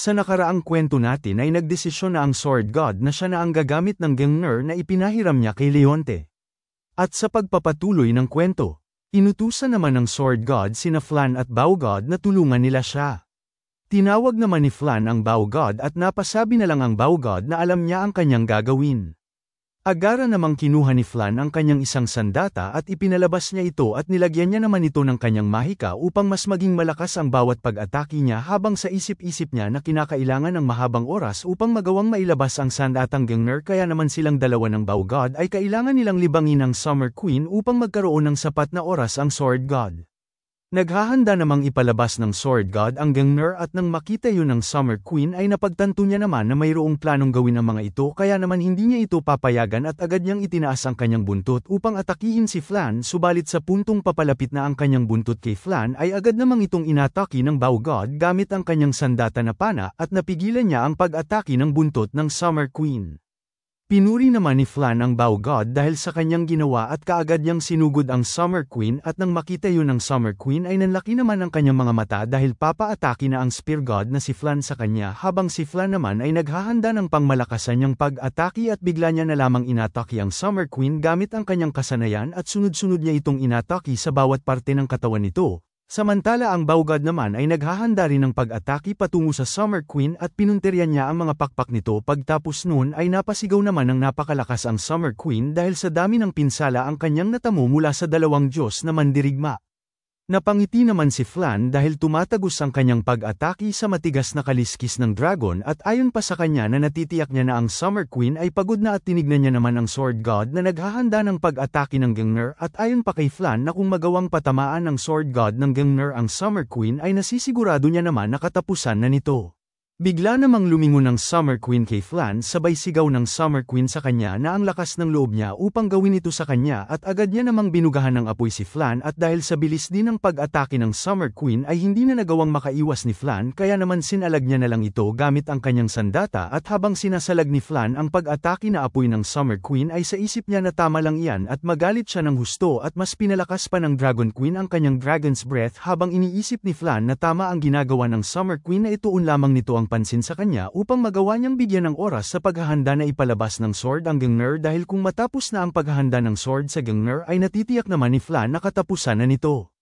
Sa nakaraang kwento natin ay nagdesisyon na ang Sword God na siya na ang gagamit ng Gungnir na ipinahiram niya kay Leonte. At sa pagpapatuloy ng kwento, inutusan naman ng Sword God sina Flan at Bow God na tulungan nila siya. Tinawag naman ni Flan ang Bow God at napasabi na lang ang Bow God na alam niya ang kanyang gagawin. Agara namang kinuha ni Flan ang kanyang isang sandata at ipinalabas niya ito at nilagyan niya naman ito ng kanyang mahika upang mas maging malakas ang bawat pag-atake niya habang sa isip-isip niya na kinakailangan ng mahabang oras upang magawang mailabas ang sandatang Gungnir kaya naman silang dalawa ng Bow God ay kailangan nilang libangin ang Summer Queen upang magkaroon ng sapat na oras ang Sword God. Naghahanda namang ipalabas ng Sword God ang Gungnir at nang makita yun ng Summer Queen ay napagtanto niya naman na mayroong planong gawin ang mga ito kaya naman hindi niya ito papayagan at agad niyang itinaas ang kanyang buntot upang atakihin si Flan subalit sa puntong papalapit na ang kanyang buntot kay Flan ay agad namang itong inatake ng Bow God gamit ang kanyang sandata na pana at napigilan niya ang pag-atake ng buntot ng Summer Queen. Pinuri naman ni Flan ang Bow God dahil sa kanyang ginawa at kaagad niyang sinugod ang Summer Queen at nang makita yun ng Summer Queen ay nanlaki naman ang kanyang mga mata dahil papaatake na ang Spear God na si Flan sa kanya habang si Flan naman ay naghahanda ng pangmalakasan niyang pag-atake at bigla niya na lamang inatake ang Summer Queen gamit ang kanyang kasanayan at sunod-sunod niya itong inatake sa bawat parte ng katawan nito. Samantala ang Bow God naman ay naghahanda rin ng pag-atake patungo sa Summer Queen at pinuntiryan niya ang mga pakpak nito pagtapos noon ay napasigaw naman ng napakalakas ang Summer Queen dahil sa dami ng pinsala ang kanyang natamo mula sa dalawang Diyos na mandirigma. Napangiti naman si Flan dahil tumatagos ang kanyang pag-atake sa matigas na kaliskis ng dragon at ayon pa sa kanya na natitiyak niya na ang Summer Queen ay pagod na at tinignan niya naman ang Sword God na naghahanda ng pag-atake ng Gungnir at ayon pa kay Flan na kung magawang patamaan ng Sword God ng Gungnir ang Summer Queen ay nasisigurado niya naman na katapusan na nito. Bigla namang lumingon ng Summer Queen kay Flan sabay sigaw ng Summer Queen sa kanya na ang lakas ng loob niya upang gawin ito sa kanya at agad niya namang binugahan ng apoy si Flan at dahil sa bilis din ng pag-atake ng Summer Queen ay hindi na nagawang makaiwas ni Flan kaya naman sinalag niya na lang ito gamit ang kanyang sandata at habang sinasalag ni Flan ang pag-atake na apoy ng Summer Queen ay sa isip niya na tama lang iyan at magalit siya ng husto at mas pinalakas pa ng Dragon Queen ang kanyang Dragon's Breath habang iniisip ni Flan na tama ang ginagawa ng Summer Queen na ituon lamang nito ang pansin sa kanya upang magawa niyang bigyan ng oras sa paghahanda na ipalabas ng Sword ang Gungnir dahil kung matapos na ang paghahanda ng Sword sa Gungnir ay natitiyak naman ni Flan na katapusan na nito.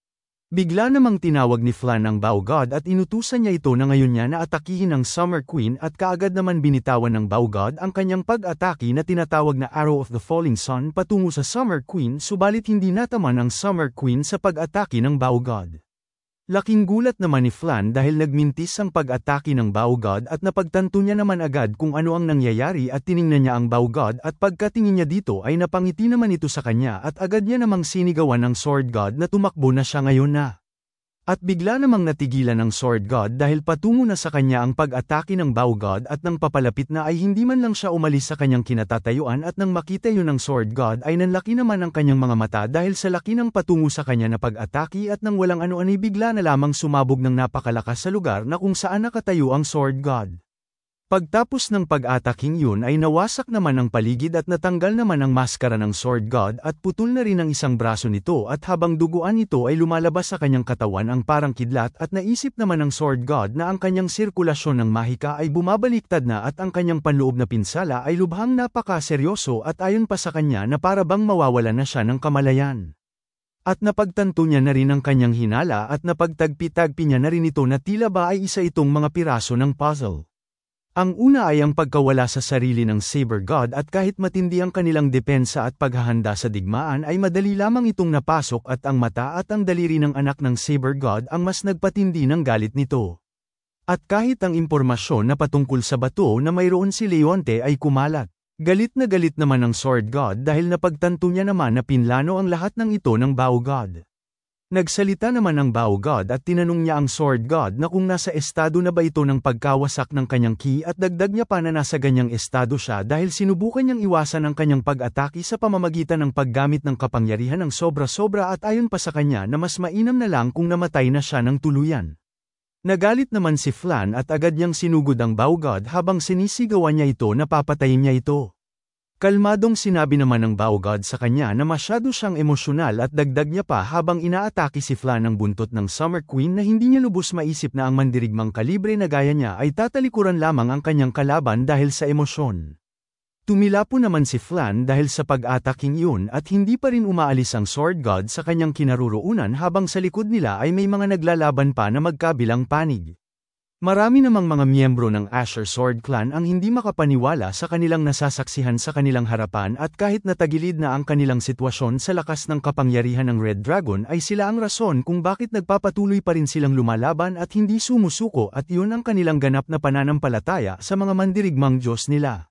Bigla namang tinawag ni Flan ang Bow God at inutusan niya ito na ngayon niya na atakihin ang Summer Queen at kaagad naman binitawan ng Bow God ang kanyang pag-atake na tinatawag na Arrow of the Falling Sun patungo sa Summer Queen subalit hindi nataman ang Summer Queen sa pag-atake ng Bow God. Laking gulat naman ni Flan dahil nagmintis ang pag-atake ng Bow God at napagtanto niya naman agad kung ano ang nangyayari at tiningnan niya ang Bow God at pagkatingin niya dito ay napangiti naman ito sa kanya at agad niya namang sinigawan ng Sword God na tumakbo na siya ngayon na. At bigla namang natigilan ng Sword God dahil patungo na sa kanya ang pag-atake ng Bow God at nang papalapit na ay hindi man lang siya umalis sa kanyang kinatatayuan at nang makita yun ng Sword God ay nanlaki naman ang kanyang mga mata dahil sa laki ng patungo sa kanya na pag-atake at nang walang ano-ano bigla na lamang sumabog ng napakalakas sa lugar na kung saan nakatayo ang Sword God. Pagtapos ng pag-ataking yun ay nawasak naman ang paligid at natanggal naman ang maskara ng Sword God at putol na rin ang isang braso nito at habang duguan ito ay lumalabas sa kanyang katawan ang parang kidlat at naisip naman ng Sword God na ang kanyang sirkulasyon ng mahika ay bumabaliktad na at ang kanyang panloob na pinsala ay lubhang napaka-seryoso at ayon pa sa kanya na para bang mawawala na siya ng kamalayan. At napagtanto niya na rin ang kanyang hinala at napagtagpi-tagpi niya na rin ito na tila ba ay isa itong mga piraso ng puzzle. Ang una ay ang pagkawala sa sarili ng Saber God at kahit matindi ang kanilang depensa at paghahanda sa digmaan ay madali lamang itong napasok at ang mata at ang daliri ng anak ng Saber God ang mas nagpatindi ng galit nito. At kahit ang impormasyon na patungkol sa bato na mayroon si Leonte ay kumalat. Galit na galit naman ang Sword God dahil napagtanto niya naman na pinlano ang lahat ng ito ng Bow God. Nagsalita naman ang Bow God at tinanong niya ang Sword God na kung nasa estado na ba ito ng pagkawasak ng kanyang ki at dagdag niya pa na nasa ganyang estado siya dahil sinubukan niyang iwasan ang kanyang pag-atake sa pamamagitan ng paggamit ng kapangyarihan ng sobra-sobra at ayon pa sa kanya na mas mainam na lang kung namatay na siya ng tuluyan. Nagalit naman si Flan at agad niyang sinugod ang Bow God habang sinisigawan niya ito na papatayin niya ito. Kalmadong sinabi naman ng Baogod sa kanya na masyado siyang emosyonal at dagdag niya pa habang inaatake si Flan ng buntot ng Summer Queen na hindi niya lubos maisip na ang mandirigmang kalibre na gaya niya ay tatalikuran lamang ang kanyang kalaban dahil sa emosyon. Tumilapo naman si Flan dahil sa pag-ataking iyon at hindi pa rin umaalis ang Sword God sa kanyang kinaroroonan habang sa likod nila ay may mga naglalaban pa na magkabilang panig. Marami namang mga miyembro ng Asher Sword Clan ang hindi makapaniwala sa kanilang nasasaksihan sa kanilang harapan at kahit natagilid na ang kanilang sitwasyon sa lakas ng kapangyarihan ng Red Dragon ay sila ang rason kung bakit nagpapatuloy pa rin silang lumalaban at hindi sumusuko at iyon ang kanilang ganap na pananampalataya sa mga mandirigmang Diyos nila.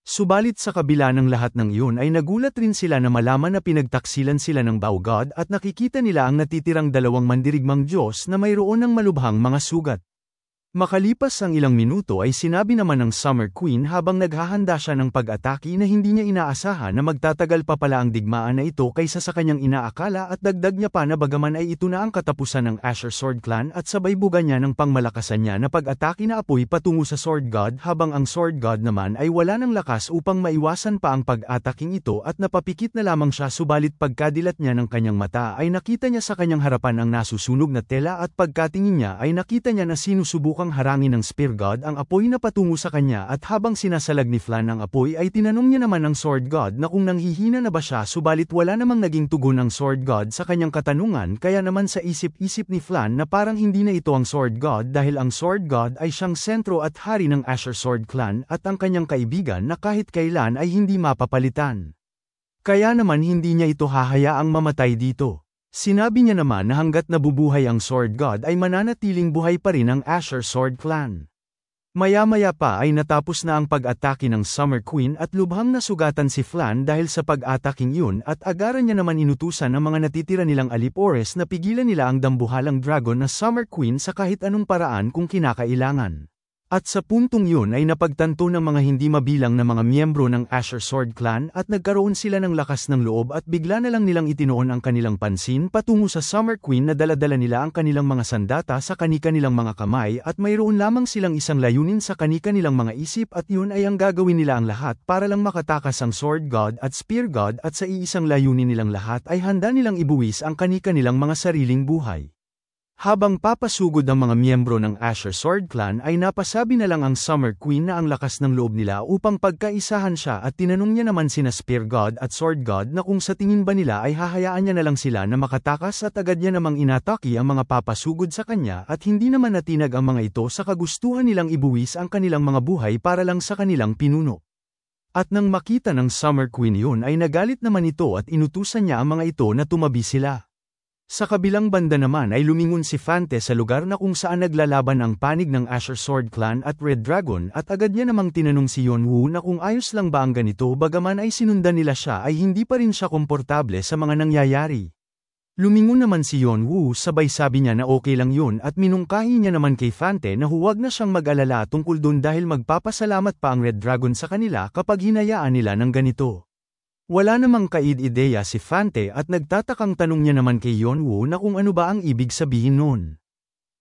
Subalit sa kabila ng lahat ng iyon ay nagulat rin sila na malaman na pinagtaksilan sila ng Baogod at nakikita nila ang natitirang dalawang mandirigmang Diyos na mayroon ng malubhang mga sugat. Makalipas ang ilang minuto ay sinabi naman ng Summer Queen habang naghahanda siya ng pag-atake na hindi niya inaasahan na magtatagal pa pala ang digmaan na ito kaysa sa kanyang inaakala at dagdag niya pa na bagaman ay ito na ang katapusan ng Asher Sword Clan at sabay buga niya ng pangmalakasan niya na pag-atake na apoy patungo sa Sword God habang ang Sword God naman ay wala ng lakas upang maiwasan pa ang pag-ataking ito at napapikit na lamang siya subalit pagkadilat niya ng kanyang mata ay nakita niya sa kanyang harapan ang nasusunog na tela at pagkatingin niya ay nakita niya na sinusubukan harangin ng Spear God ang apoy na patungo sa kanya at habang sinasalag ni Flan ang apoy ay tinanong niya naman ng Sword God na kung nanghihina na ba siya subalit wala namang naging tugon ng Sword God sa kanyang katanungan kaya naman sa isip-isip ni Flan na parang hindi na ito ang Sword God dahil ang Sword God ay siyang sentro at hari ng Asher Sword Clan at ang kanyang kaibigan na kahit kailan ay hindi mapapalitan. Kaya naman hindi niya ito hahayaang mamatay dito. Sinabi niya naman na hanggat nabubuhay ang Sword God ay mananatiling buhay pa rin ang Asher Sword Clan. Maya-maya pa ay natapos na ang pag-atake ng Summer Queen at lubhang nasugatan si Flan dahil sa pag-ataking yun at agaran niya naman inutusan ang mga natitira nilang alipores na pigilan nila ang dambuhalang dragon na Summer Queen sa kahit anong paraan kung kinakailangan. At sa puntong yun ay napagtanto ng mga hindi mabilang na mga miyembro ng Asher Sword Clan at nagkaroon sila ng lakas ng loob at bigla na lang nilang itinoon ang kanilang pansin patungo sa Summer Queen na dala-dala nila ang kanilang mga sandata sa kani-kanilang mga kamay at mayroon lamang silang isang layunin sa kani-kanilang mga isip at yun ay ang gagawin nila ang lahat para lang makatakas ang Sword God at Spear God at sa iisang layunin nilang lahat ay handa nilang ibuwis ang kani-kanilang mga sariling buhay. Habang papasugod ang mga miyembro ng Asher Sword Clan ay napasabi na lang ang Summer Queen na ang lakas ng loob nila upang pagkaisahan siya at tinanong niya naman sina Spear God at Sword God na kung sa tingin ba nila ay hahayaan niya na lang sila na makatakas at agad niya namang inatake ang mga papasugod sa kanya at hindi naman natinag ang mga ito sa kagustuhan nilang ibuwis ang kanilang mga buhay para lang sa kanilang pinuno. At nang makita ng Summer Queen yun ay nagalit naman ito at inutusan niya ang mga ito na tumabi sila. Sa kabilang banda naman ay lumingon si Fante sa lugar na kung saan naglalaban ang panig ng Asher Sword Clan at Red Dragon at agad niya namang tinanong si Yonwoo na kung ayos lang ba ang ganito bagaman ay sinundan nila siya ay hindi pa rin siya komportable sa mga nangyayari. Lumingon naman si Yonwoo sabay sabi niya na okay lang yun at minungkahi niya naman kay Fante na huwag na siyang mag-alala tungkol dun dahil magpapasalamat pa ang Red Dragon sa kanila kapag hinayaan nila ng ganito. Wala namang kaid-ideya si Fante at nagtatakang tanong niya naman kay Yonwoo na kung ano ba ang ibig sabihin nun.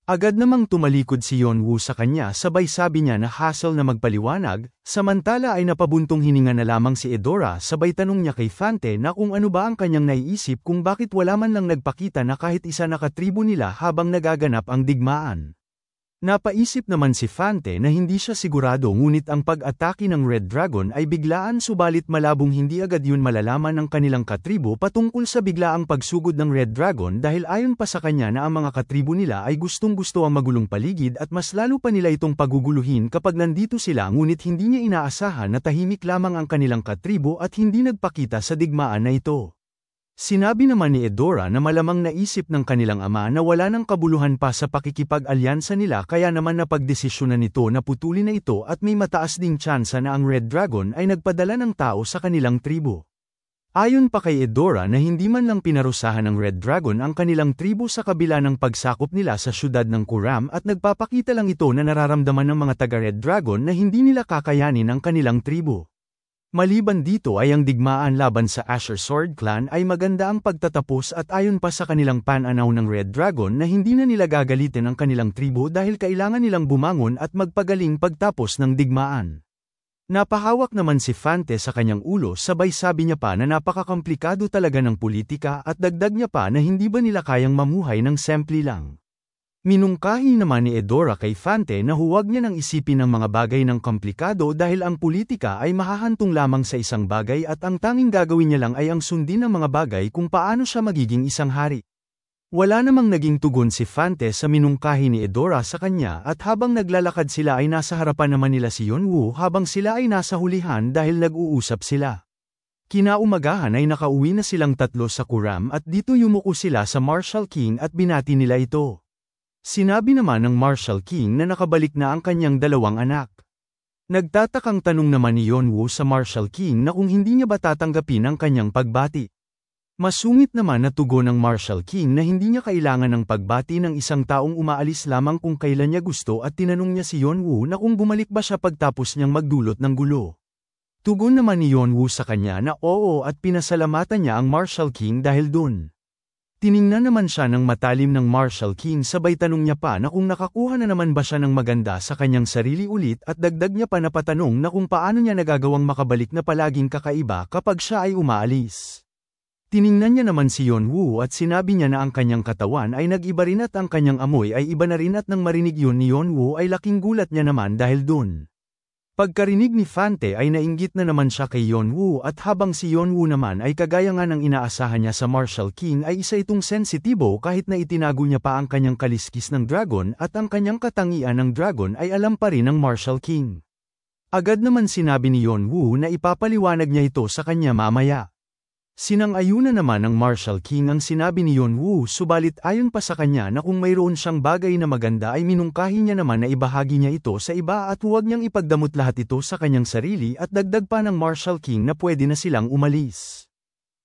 Agad namang tumalikod si Yonwoo sa kanya sabay sabi niya na hassle na magpaliwanag, samantala ay napabuntong hininga na lamang si Edora sabay tanong niya kay Fante na kung ano ba ang kanyang naiisip kung bakit wala man lang nagpakita na kahit isa na katribo nila habang nagaganap ang digmaan. Napaisip naman si Fante na hindi siya sigurado ngunit ang pag-atake ng Red Dragon ay biglaan subalit malabong hindi agad yun malalaman ng kanilang katribo patungkol sa biglaang pagsugod ng Red Dragon dahil ayon pa sa kanya na ang mga katribo nila ay gustong-gusto ang magulong paligid at mas lalo pa nila itong paguguluhin kapag nandito sila ngunit hindi niya inaasahan na tahimik lamang ang kanilang katribo at hindi nagpakita sa digmaan na ito. Sinabi naman ni Edora na malamang naisip ng kanilang ama na wala ng kabuluhan pa sa pakikipag-alyansa nila kaya naman napagdesisyonan nito na putulin na ito at may mataas ding tsansa na ang Red Dragon ay nagpadala ng tao sa kanilang tribo. Ayon pa kay Edora na hindi man lang pinarusahan ng Red Dragon ang kanilang tribo sa kabila ng pagsakop nila sa syudad ng Kuram at nagpapakita lang ito na nararamdaman ng mga taga-Red Dragon na hindi nila kakayanin ang kanilang tribo. Maliban dito ay ang digmaan laban sa Asher Sword Clan ay maganda ang pagtatapos at ayon pa sa kanilang pananaw ng Red Dragon na hindi na nila gagalitin ang kanilang tribo dahil kailangan nilang bumangon at magpagaling pagtapos ng digmaan. Napahawak naman si Fante sa kanyang ulo sabay sabi niya pa na napakakomplikado talaga ng politika at dagdag niya pa na hindi ba nila kayang mamuhay ng simple lang. Minungkahi naman ni Edora kay Fante na huwag niya nang isipin ang mga bagay ng komplikado dahil ang politika ay mahahantong lamang sa isang bagay at ang tanging gagawin niya lang ay ang sundin ang mga bagay kung paano siya magiging isang hari. Wala namang naging tugon si Fante sa minungkahi ni Edora sa kanya at habang naglalakad sila ay nasa harapan naman nila si Yeonwoo habang sila ay nasa hulihan dahil nag-uusap sila. Kinaumagahan ay nakauwi na silang tatlo sa Kuram at dito yumuko sila sa Marshall King at binati nila ito. Sinabi naman ng Marshall King na nakabalik na ang kanyang dalawang anak. Nagtatakang tanong naman ni Yeonwoo sa Marshall King na kung hindi niya ba tatanggapin ang kanyang pagbati. Masungit naman na tugon ng Marshall King na hindi niya kailangan ng pagbati ng isang taong umaalis lamang kung kailan niya gusto at tinanong niya si Yeonwoo na kung bumalik ba siya pagtapos niyang magdulot ng gulo. Tugon naman ni Yeonwoo sa kanya na oo at pinasalamatan niya ang Marshall King dahil dun. Tiningnan naman siya ng matalim ng Marshall King sabay tanong niya pa na kung nakakuha na naman ba siya ng maganda sa kanyang sarili ulit at dagdag niya pa na patanong na kung paano niya nagagawang makabalik na palaging kakaiba kapag siya ay umaalis. Tiningnan niya naman si Yeonwoo at sinabi niya na ang kanyang katawan ay nag-iba rin at ang kanyang amoy ay iba na rin at nang marinig yun ni Yeonwoo ay laking gulat niya naman dahil dun. Pagkarinig ni Fante ay nainggit na naman siya kay Yeonwoo at habang si Yeonwoo naman ay kagaya nga ng inaasahan niya sa Marshall King ay isa itong sensitibo kahit na itinago niya pa ang kanyang kaliskis ng dragon at ang kanyang katangian ng dragon ay alam pa rin ng Marshall King. Agad naman sinabi ni Yeonwoo na ipapaliwanag niya ito sa kanya mamaya. Sinang-ayuna naman ng Marshall King ang sinabi ni Yeonwoo subalit ayon pa sa kanya na kung mayroon siyang bagay na maganda ay minungkahi niya naman na ibahagi niya ito sa iba at huwag niyang ipagdamot lahat ito sa kanyang sarili at dagdag pa ng Marshall King na pwede na silang umalis.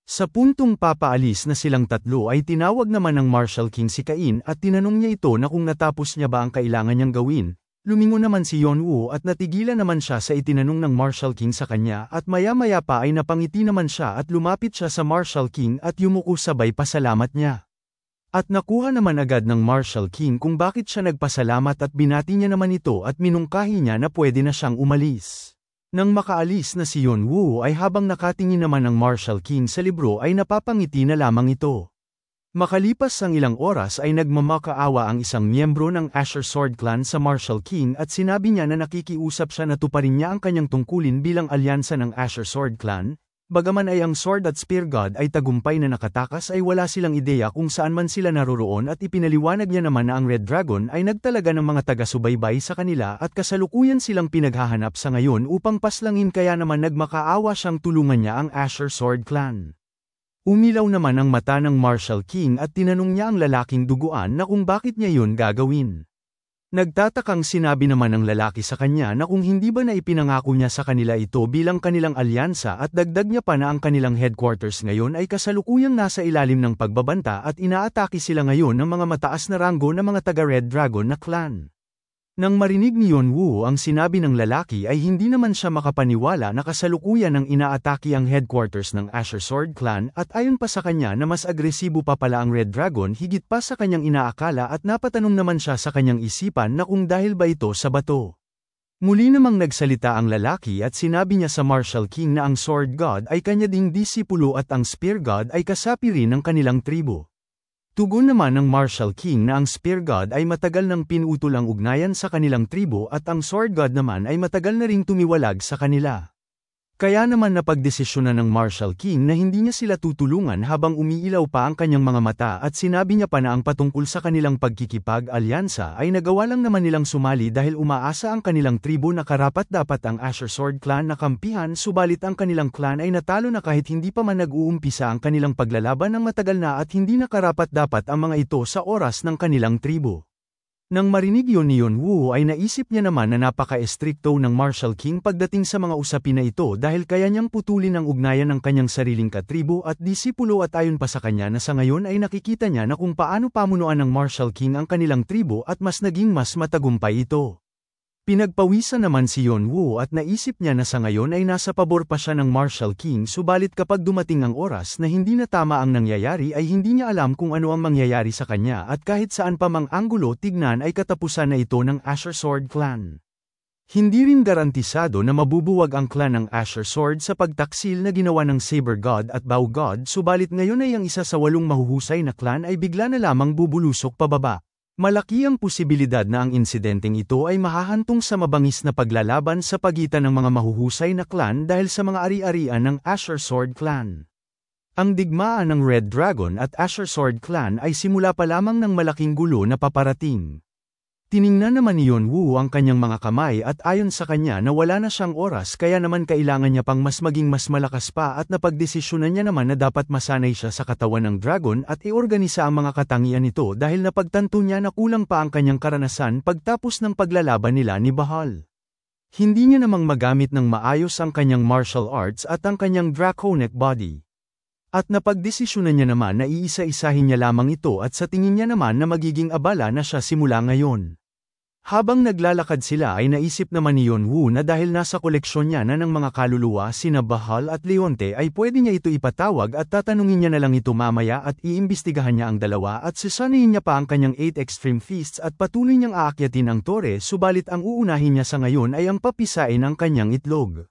Sa puntong papaalis na silang tatlo ay tinawag naman ng Marshall King si Cain at tinanong niya ito na kung natapos niya ba ang kailangan niyang gawin. Lumingon naman si Yeonwoo at natigilan naman siya sa itinanong ng Marshall King sa kanya at maya-maya pa ay napangiti naman siya at lumapit siya sa Marshall King at yumuko sabay pasalamat niya. At nakuha naman agad ng Marshall King kung bakit siya nagpasalamat at binati niya naman ito at minungkahi niya na pwede na siyang umalis. Nang makaalis na si Yeonwoo ay habang nakatingin naman ng Marshall King sa libro ay napapangiti na lamang ito. Makalipas ang ilang oras ay nagmamakaawa ang isang miyembro ng Asher Sword Clan sa Marshall King at sinabi niya na nakikiusap siya na tuparin niya ang kanyang tungkulin bilang alyansa ng Asher Sword Clan. Bagaman ay ang Sword at Spear God ay tagumpay na nakatakas ay wala silang ideya kung saan man sila naroroon at ipinaliwanag niya naman na ang Red Dragon ay nagtalaga ng mga taga-subaybay sa kanila at kasalukuyan silang pinaghahanap sa ngayon upang paslangin kaya naman nagmakaawa siyang tulungan niya ang Asher Sword Clan. Umilaw naman ang mata ng Marshall King at tinanong niya ang lalaking duguan na kung bakit niya yun gagawin. Nagtatakang sinabi naman ng lalaki sa kanya na kung hindi ba na ipinangako niya sa kanila ito bilang kanilang alyansa at dagdag niya pa na ang kanilang headquarters ngayon ay kasalukuyang nasa ilalim ng pagbabanta at inaatake sila ngayon ng mga mataas na ranggo na mga taga-Red Dragon na clan. Nang marinig ni Yeonwoo ang sinabi ng lalaki ay hindi naman siya makapaniwala na kasalukuyan ng inaatake ang headquarters ng Asher Sword Clan at ayon pa sa kanya na mas agresibo pa pala ang Red Dragon higit pa sa kanyang inaakala at napatanong naman siya sa kanyang isipan na kung dahil ba ito sa bato. Muli namang nagsalita ang lalaki at sinabi niya sa Marshall King na ang Sword God ay kanya ding disipulo at ang Spear God ay kasapi rin ng kanilang tribo. Tugon naman ng Marshall King na ang Spear God ay matagal nang pinutol ang ugnayan sa kanilang tribo at ang Sword God naman ay matagal na ring tumiwalag sa kanila. Kaya naman napagdesisyonan ng Marshall King na hindi niya sila tutulungan habang umiilaw pa ang kanyang mga mata at sinabi niya pa na ang patungkol sa kanilang pagkikipag-alyansa ay nagawa lang naman nilang sumali dahil umaasa ang kanilang tribo na karapat-dapat ang Asher Sword Clan na kampihan subalit ang kanilang clan ay natalo na kahit hindi pa man nag-uumpisa ang kanilang paglalaban ng matagal na at hindi na karapat-dapat ang mga ito sa oras ng kanilang tribo. Nang marinig yun ni Yeonwoo ay naisip niya naman na napaka-estrikto ng Marshall King pagdating sa mga usapin na ito dahil kaya niyang putulin ang ugnayan ng kanyang sariling katribo at disipulo at ayon pa sa kanya na sa ngayon ay nakikita niya na kung paano pamunuan ng Marshall King ang kanilang tribo at mas naging mas matagumpay ito. Pinagpawisan naman si Yeonwoo at naisip niya na sa ngayon ay nasa pabor pa siya ng Marshall King subalit kapag dumating ang oras na hindi na tama ang nangyayari ay hindi niya alam kung ano ang mangyayari sa kanya at kahit saan pa mang anggulo tignan ay katapusan na ito ng Asher Sword Clan. Hindi rin garantisado na mabubuwag ang clan ng Asher Sword sa pagtaksil na ginawa ng Saber God at Bow God, subalit ngayon ay ang isa sa 8 mahuhusay na clan ay bigla na lamang bubulusok pababa. Malaki ang posibilidad na ang insidenteng ito ay mahahantong sa mabangis na paglalaban sa pagitan ng mga mahuhusay na clan dahil sa mga ari-arian ng Asher Sword Clan. Ang digmaan ng Red Dragon at Asher Sword Clan ay simula pa lamang ng malaking gulo na paparating. Tiningnan naman ni Yonwoo ang kanyang mga kamay at ayon sa kanya na wala na siyang oras kaya naman kailangan niya pang mas maging mas malakas pa at napagdesisyonan niya naman na dapat masanay siya sa katawan ng dragon at iorganisa ang mga katangian nito dahil napagtanto niya na kulang pa ang kanyang karanasan pagtapos ng paglalaban nila ni Bahal. Hindi niya namang magamit ng maayos ang kanyang martial arts at ang kanyang draconic body. At napagdesisyonan niya naman na iisa-isahin niya lamang ito at sa tingin niya naman na magiging abala na siya simula ngayon. Habang naglalakad sila ay naisip naman ni Yonwoo na dahil nasa koleksyon niya na ng mga kaluluwa sina Bahal at Leonte ay pwede niya ito ipatawag at tatanungin niya na lang ito mamaya at iimbestigahan niya ang dalawa at sasanayin niya pa ang kanyang 8 extreme feasts at patuloy niyang aakyatin ang tore subalit ang uunahin niya sa ngayon ay ang papisain ang kanyang itlog.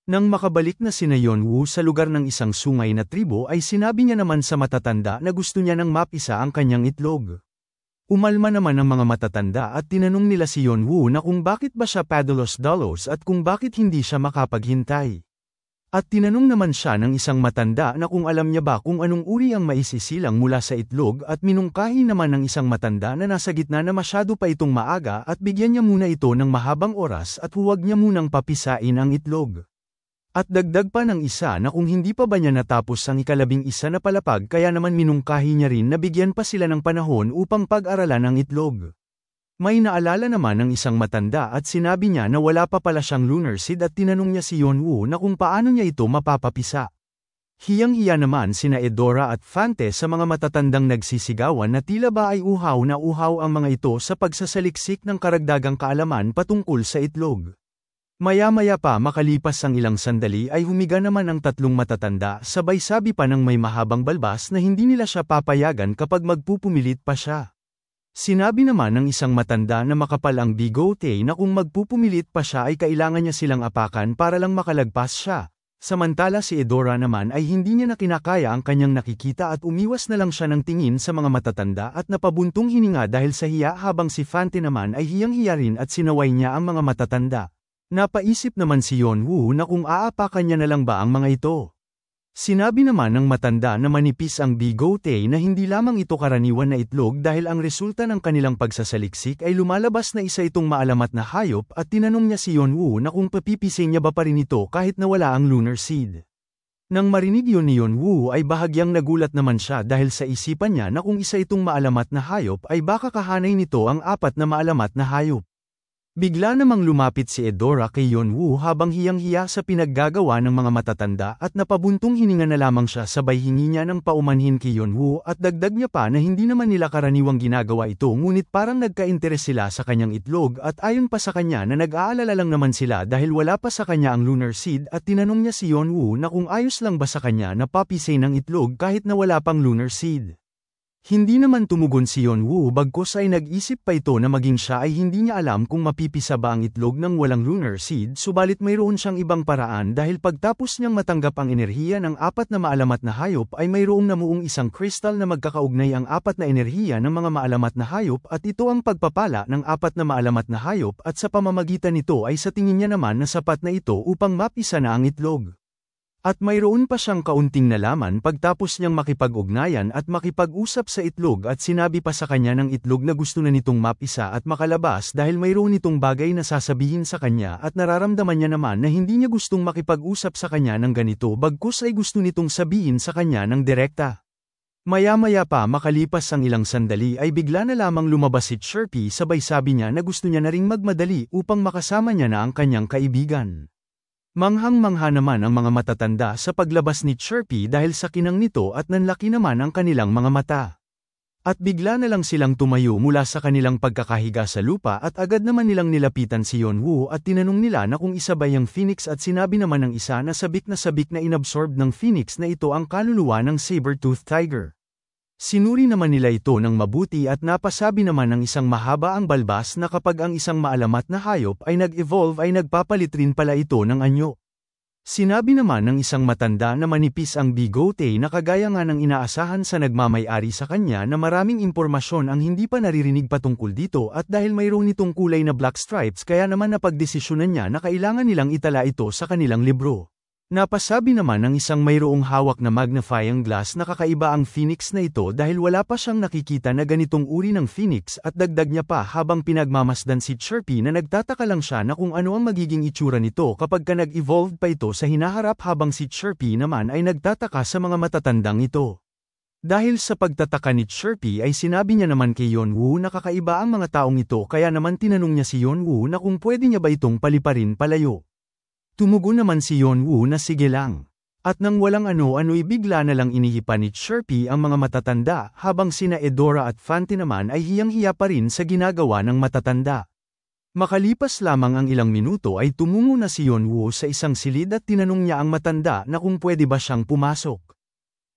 Nang makabalik na sina Yonwoo sa lugar ng isang sungay na tribo ay sinabi niya naman sa matatanda na gusto niya nang mapisa ang kanyang itlog. Umalma naman ang mga matatanda at tinanong nila si Yonwoo na kung bakit ba siya padalos-dalos at kung bakit hindi siya makapaghintay. At tinanong naman siya ng isang matanda na kung alam niya ba kung anong uri ang maisisilang mula sa itlog at minungkahi naman ng isang matanda na nasa gitna na masyado pa itong maaga at bigyan niya muna ito ng mahabang oras at huwag niya munang papisain ang itlog. At dagdag pa ng isa na kung hindi pa ba niya natapos ang 11 na palapag kaya naman minungkahi niya rin na bigyan pa sila ng panahon upang pag-aralan ang itlog. May naalala naman ng isang matanda at sinabi niya na wala pa pala siyang lunar seed at tinanong niya si Yonwoo na kung paano niya ito mapapapisa. Hiyang-hiya naman sina Edora at Fante sa mga matatandang nagsisigawan na tila ba ay uhaw na uhaw ang mga ito sa pagsasaliksik ng karagdagang kaalaman patungkol sa itlog. Maya-maya pa makalipas ang ilang sandali ay humiga naman ang 3 matatanda sabay sabi pa ng may mahabang balbas na hindi nila siya papayagan kapag magpupumilit pa siya. Sinabi naman ng isang matanda na makapal ang bigote na kung magpupumilit pa siya ay kailangan niya silang apakan para lang makalagpas siya. Samantala si Edora naman ay hindi niya na kinakaya ang kanyang nakikita at umiwas na lang siya ng tingin sa mga matatanda at napabuntong hininga dahil sa hiya habang si Fante naman ay hiyang-hiya rin at sinaway niya ang mga matatanda. Napaisip naman si Yonwoo na kung aapakan niya na lang ba ang mga ito. Sinabi naman ng matanda na manipis ang bigote na hindi lamang ito karaniwan na itlog dahil ang resulta ng kanilang pagsasaliksik ay lumalabas na isa itong maalamat na hayop at tinanong niya si Yonwoo na kung papipisin niya ba pa rin ito kahit na wala ang lunar seed. Nang marinig yun ni Yonwoo ay bahagyang nagulat naman siya dahil sa isipan niya na kung isa itong maalamat na hayop ay baka kahanay nito ang 4 na maalamat na hayop. Bigla namang lumapit si Edora kay Yonwoo habang hiyang-hiya sa pinaggagawa ng mga matatanda at napabuntong hininga na lamang siya sabay hingi niya ng paumanhin kay Yonwoo at dagdag niya pa na hindi naman nila karaniwang ginagawa ito ngunit parang nagka-interes sila sa kanyang itlog at ayon pa sa kanya na nag-aalala lang naman sila dahil wala pa sa kanya ang lunar seed at tinanong niya si Yonwoo na kung ayos lang ba sa kanya na papisay ng itlog kahit na wala pang lunar seed. Hindi naman tumugon si Yonwoo bagkus ay nag-isip pa ito na maging siya ay hindi niya alam kung mapipisa ba ang itlog ng walang lunar seed subalit mayroon siyang ibang paraan dahil pagtapos niyang matanggap ang enerhiya ng 4 na maalamat na hayop ay mayroong namuong isang kristal na magkakaugnay ang 4 na enerhiya ng mga maalamat na hayop at ito ang pagpapala ng 4 na maalamat na hayop at sa pamamagitan nito ay sa tingin niya naman na sapat na ito upang mapisa na ang itlog. At mayroon pa siyang kaunting nalaman pagtapos niyang makipag-ugnayan at makipag-usap sa itlog at sinabi pa sa kanya ng itlog na gusto na nitong mapisa at makalabas dahil mayroon itong bagay na sasabihin sa kanya at nararamdaman niya naman na hindi niya gustong makipag-usap sa kanya ng ganito bagkus ay gusto nitong sabihin sa kanya ng direkta. Maya-maya pa makalipas ang ilang sandali ay bigla na lamang lumabas si Chirpy sabay sabi niya na gusto niya na ring magmadali upang makasama niya na ang kanyang kaibigan. Manghang-mangha naman ang mga matatanda sa paglabas ni Chirpy dahil sa kinang nito at nanlaki naman ang kanilang mga mata. At bigla na lang silang tumayo mula sa kanilang pagkakahiga sa lupa at agad naman nilang nilapitan si Yonwoo at tinanong nila na kung isa ba yung Phoenix at sinabi naman ng isa na sabik na inabsorb ng Phoenix na ito ang kaluluwa ng saber-tooth tiger. Sinuri naman nila ito ng mabuti at napasabi naman ng isang mahaba ang balbas na kapag ang isang maalamat na hayop ay nag-evolve ay nagpapalit rin pala ito ng anyo. Sinabi naman ng isang matanda na manipis ang bigote na kagaya nga ng inaasahan sa nagmamay-ari sa kanya na maraming impormasyon ang hindi pa naririnig patungkol dito at dahil mayroon itong kulay na black stripes kaya naman napagdesisyonan niya na kailangan nilang itala ito sa kanilang libro. Napasabi naman ng isang mayroong hawak na magnifying glass na kakaiba ang phoenix na ito dahil wala pa siyang nakikita na ganitong uri ng phoenix at dagdag niya pa habang pinagmamasdan si Chirpy na nagtataka lang siya na kung ano ang magiging itsura nito kapag ka nag-evolve pa ito sa hinaharap habang si Chirpy naman ay nagtataka sa mga matatandang ito. Dahil sa pagtataka ni Chirpy ay sinabi niya naman kay Yonwoo na kakaiba ang mga taong ito kaya naman tinanong niya si Yonwoo na kung pwede niya ba itong paliparin palayo. Tumugon naman si Yonwoo na sige lang. At nang walang ano-ano'y bigla na lang inihipa ni Chirpy ang mga matatanda habang sina Edora at Fanty naman ay hiyang-hiya pa rin sa ginagawa ng matatanda. Makalipas lamang ang ilang minuto ay tumungo na si Yonwoo sa isang silid at tinanong niya ang matanda na kung pwede ba siyang pumasok.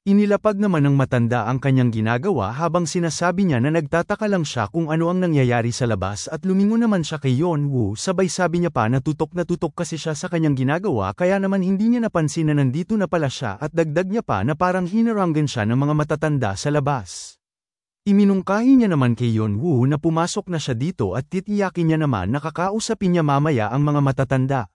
Inilapag naman ng matanda ang kanyang ginagawa habang sinasabi niya na nagtataka lang siya kung ano ang nangyayari sa labas at lumingon naman siya kay Yonwoo sabay sabi niya pa na tutok kasi siya sa kanyang ginagawa kaya naman hindi niya napansin na nandito na pala siya at dagdag niya pa na parang hinaranggan siya ng mga matatanda sa labas. Iminungkahi niya naman kay Yonwoo na pumasok na siya dito at titiyakin niya naman na kakausapin niya mamaya ang mga matatanda.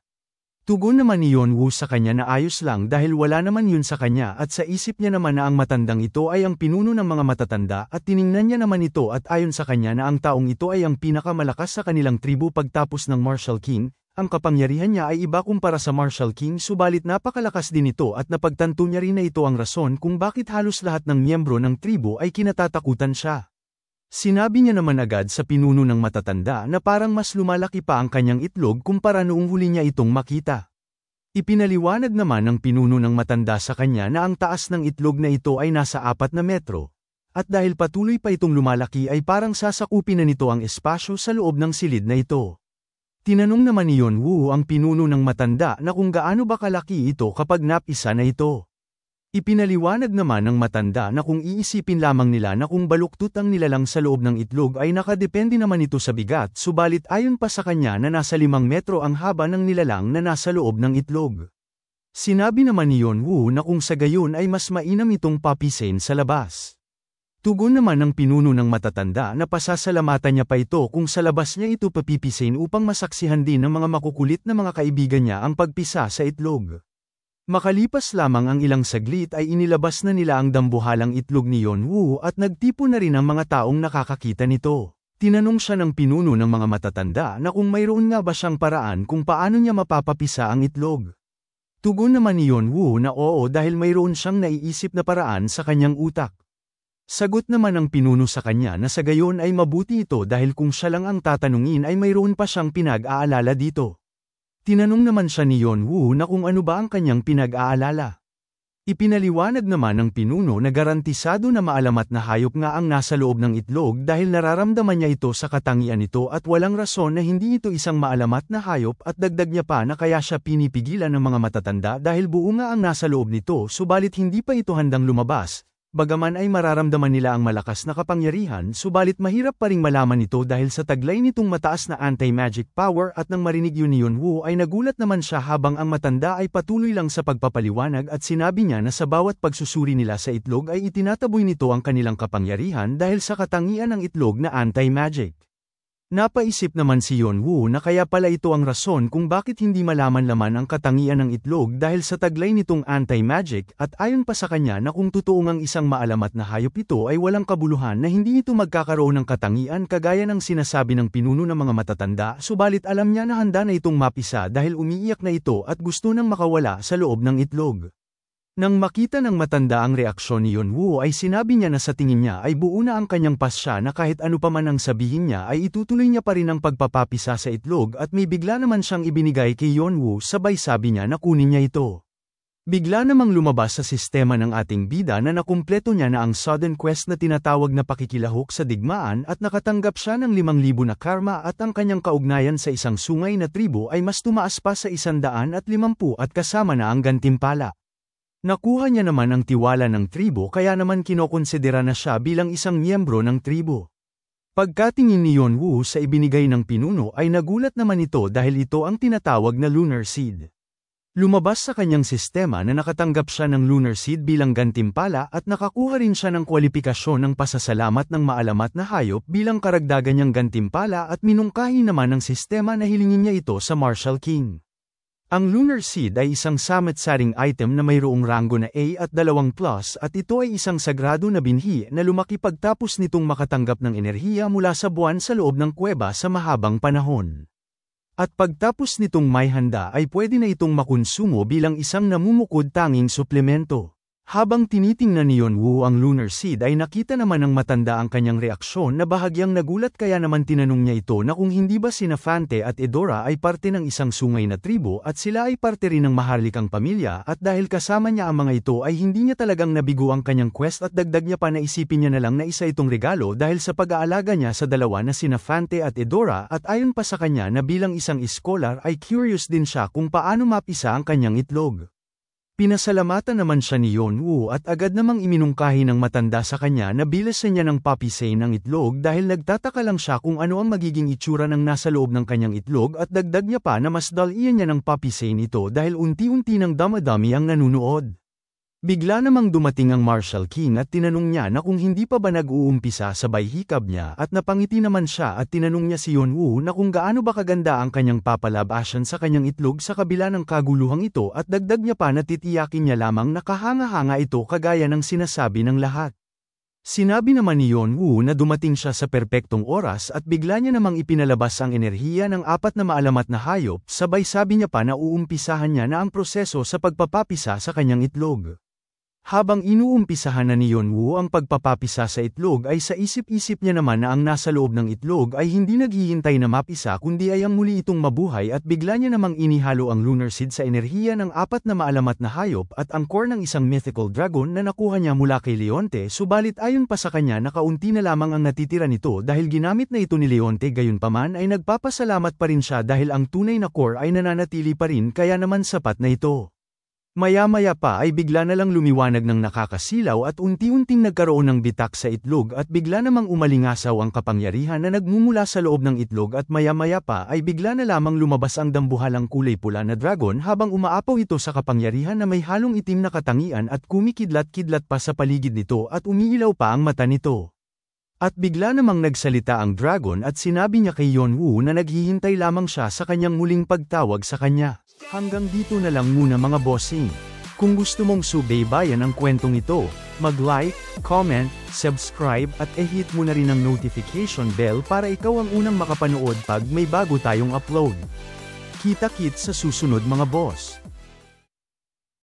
Tugon naman ni Yonwoo sa kanya na ayos lang dahil wala naman yun sa kanya at sa isip niya naman na ang matandang ito ay ang pinuno ng mga matatanda at tiningnan niya naman ito at ayon sa kanya na ang taong ito ay ang pinakamalakas sa kanilang tribu pagtapos ng Martial King, ang kapangyarihan niya ay iba kumpara sa Martial King subalit napakalakas din ito at napagtanto niya rin na ito ang rason kung bakit halos lahat ng miyembro ng tribu ay kinatatakutan siya. Sinabi niya naman agad sa pinuno ng matatanda na parang mas lumalaki pa ang kanyang itlog kumpara noong huli niya itong makita. Ipinaliwanag naman ng pinuno ng matanda sa kanya na ang taas ng itlog na ito ay nasa 4 na metro, at dahil patuloy pa itong lumalaki ay parang sasakupin na nito ang espasyo sa loob ng silid na ito. Tinanong naman ni Yonwoo ang pinuno ng matanda na kung gaano ba kalaki ito kapag napisa na ito. Ipinaliwanag naman ng matanda na kung iisipin lamang nila na kung baluktot ang nilalang sa loob ng itlog ay nakadepende naman ito sa bigat subalit ayon pa sa kanya na nasa 5 metro ang haba ng nilalang na nasa loob ng itlog. Sinabi naman ni Yonwoo na kung sa gayon ay mas mainam itong papisin sa labas. Tugon naman ng pinuno ng matatanda na pasasalamatan niya pa ito kung sa labas niya ito papipisin upang masaksihan din ng mga makukulit na mga kaibigan niya ang pagpisa sa itlog. Makalipas lamang ang ilang saglit ay inilabas na nila ang dambuhalang itlog ni Yonwoo at nagtipon na rin ang mga taong nakakakita nito. Tinanong siya ng pinuno ng mga matatanda na kung mayroon nga ba siyang paraan kung paano niya mapapapisa ang itlog. Tugon naman ni Yonwoo na oo dahil mayroon siyang naiisip na paraan sa kanyang utak. Sagot naman ng pinuno sa kanya na sa gayon ay mabuti ito dahil kung siya lang ang tatanungin ay mayroon pa siyang pinag-aalala dito. Tinanong naman siya ni Yonwoo na kung ano ba ang kanyang pinag-aalala. Ipinaliwanag naman ng pinuno na garantisado na maalamat na hayop nga ang nasa loob ng itlog dahil nararamdaman niya ito sa katangian nito at walang rason na hindi ito isang maalamat na hayop at dagdag niya pa na kaya siya pinipigilan ng mga matatanda dahil buo nga ang nasa loob nito subalit hindi pa ito handang lumabas. Bagaman ay mararamdaman nila ang malakas na kapangyarihan subalit mahirap pa ring malaman ito dahil sa taglay nitong mataas na anti-magic power at nang marinig yun ni Yonwoo ay nagulat naman siya habang ang matanda ay patuloy lang sa pagpapaliwanag at sinabi niya na sa bawat pagsusuri nila sa itlog ay itinataboy nito ang kanilang kapangyarihan dahil sa katangian ng itlog na anti-magic. Napaisip naman si Yonwoo na kaya pala ito ang rason kung bakit hindi malaman laman ang katangian ng itlog dahil sa taglay nitong anti-magic at ayon pa sa kanya na kung totoo ngang isang maalamat na hayop ito ay walang kabuluhan na hindi ito magkakaroon ng katangian kagaya ng sinasabi ng pinuno ng mga matatanda subalit alam niya na handa na itong mapisa dahil umiiyak na ito at gusto nang makawala sa loob ng itlog. Nang makita ng matanda ang reaksyon ni Yonwoo ay sinabi niya na sa tingin niya ay buo na ang kanyang pasya na kahit ano pa man ang sabihin niya ay itutuloy niya pa rin ang pagpapapisa sa itlog at may bigla naman siyang ibinigay kay Yonwoo sabay sabi niya na kunin niya ito. Bigla namang lumabas sa sistema ng ating bida na nakumpleto niya na ang sudden quest na tinatawag na pakikilahok sa digmaan at nakatanggap siya ng 5,000 na karma at ang kanyang kaugnayan sa isang sungay na tribo ay mas tumaas pa sa 150 at kasama na ang gantimpala. Nakuha niya naman ang tiwala ng tribo kaya naman kinokonsidera na siya bilang isang miyembro ng tribo. Pagkatingin ni Yonwoo sa ibinigay ng pinuno ay nagulat naman ito dahil ito ang tinatawag na lunar seed. Lumabas sa kanyang sistema na nakatanggap siya ng lunar seed bilang gantimpala at nakakuha rin siya ng kwalipikasyon ng pasasalamat ng maalamat na hayop bilang karagdagan niyang gantimpala at minungkahi naman ng sistema na hilingin niya ito sa Martial King. Ang lunar seed ay isang summit-setting item na mayroong ranggo na A at 2+ at ito ay isang sagrado na binhi na lumaki pagtapos nitong makatanggap ng enerhiya mula sa buwan sa loob ng kuweba sa mahabang panahon. At pagtapos nitong may handa ay pwede na itong makonsumo bilang isang namumukod tanging suplemento. Habang tinitingnan ni Yonwoo ang lunar seed ay nakita naman ng matanda ang kanyang reaksyon na bahagyang nagulat kaya naman tinanong niya ito na kung hindi ba sina Fante at Edora ay parte ng isang sungay na tribo at sila ay parte rin ng maharlikang pamilya at dahil kasama niya ang mga ito ay hindi niya talagang nabigo ang kanyang quest at dagdag niya pa na isipin niya na lang na isa itong regalo dahil sa pag-aalaga niya sa dalawa na sina Fante at Edora at ayon pa sa kanya na bilang isang iskolar ay curious din siya kung paano mapisa ang kanyang itlog. Pinasalamatan naman siya ni Yonwoo at agad namang iminungkahi ng matanda sa kanya na bilasan niya ng papisay ng itlog dahil nagtataka lang siya kung ano ang magiging itsura ng nasa loob ng kanyang itlog at dagdag niya pa na mas dalian niya ng papisay nito dahil unti-unti ng damadami ang nanunood. Bigla namang dumating ang Martial King at tinanong niya na kung hindi pa ba nag-uumpisa sabay hikab niya at napangiti naman siya at tinanong niya si Yonwoo na kung gaano ba kaganda ang kanyang papalabasan sa kanyang itlog sa kabila ng kaguluhang ito at dagdag niya pa na titiyakin niya lamang na kahanga-hanga ito kagaya ng sinasabi ng lahat. Sinabi naman ni Yonwoo na dumating siya sa perpektong oras at bigla niya namang ipinalabas ang enerhiya ng 4 na maalamat na hayop sabay sabi niya pa na uumpisahan niya na ang proseso sa pagpapapisa sa kanyang itlog. Habang inuumpisahan na ni Yonwoo ang pagpapapisa sa itlog ay sa isip-isip niya naman na ang nasa loob ng itlog ay hindi naghihintay na mapisa kundi ay ang muli itong mabuhay at bigla niya namang inihalo ang lunar seed sa enerhiya ng 4 na maalamat na hayop at ang core ng isang mythical dragon na nakuha niya mula kay Leonte subalit ayon pa sa kanya na kaunti na lamang ang natitira nito dahil ginamit na ito ni Leonte gayunpaman ay nagpapasalamat pa rin siya dahil ang tunay na core ay nananatili pa rin kaya naman sapat na ito. Maya-maya pa ay bigla na lang lumiwanag ng nakakasilaw at unti-unting nagkaroon ng bitak sa itlog at bigla namang umalingasaw ang kapangyarihan na nagmumula sa loob ng itlog at maya-maya pa ay bigla na lamang lumabas ang dambuhalang kulay pula na dragon habang umaapaw ito sa kapangyarihan na may halong itim na katangian at kumikidlat-kidlat pa sa paligid nito at umiilaw pa ang mata nito. At bigla namang nagsalita ang dragon at sinabi niya kay Yonwoo na naghihintay lamang siya sa kanyang muling pagtawag sa kanya. Hanggang dito na lang muna mga bossing. Kung gusto mong subaybayan ang kwentong ito, mag-like, comment, subscribe at i-hit mo na rin ang notification bell para ikaw ang unang makapanood pag may bago tayong upload. Kita-kits sa susunod mga boss.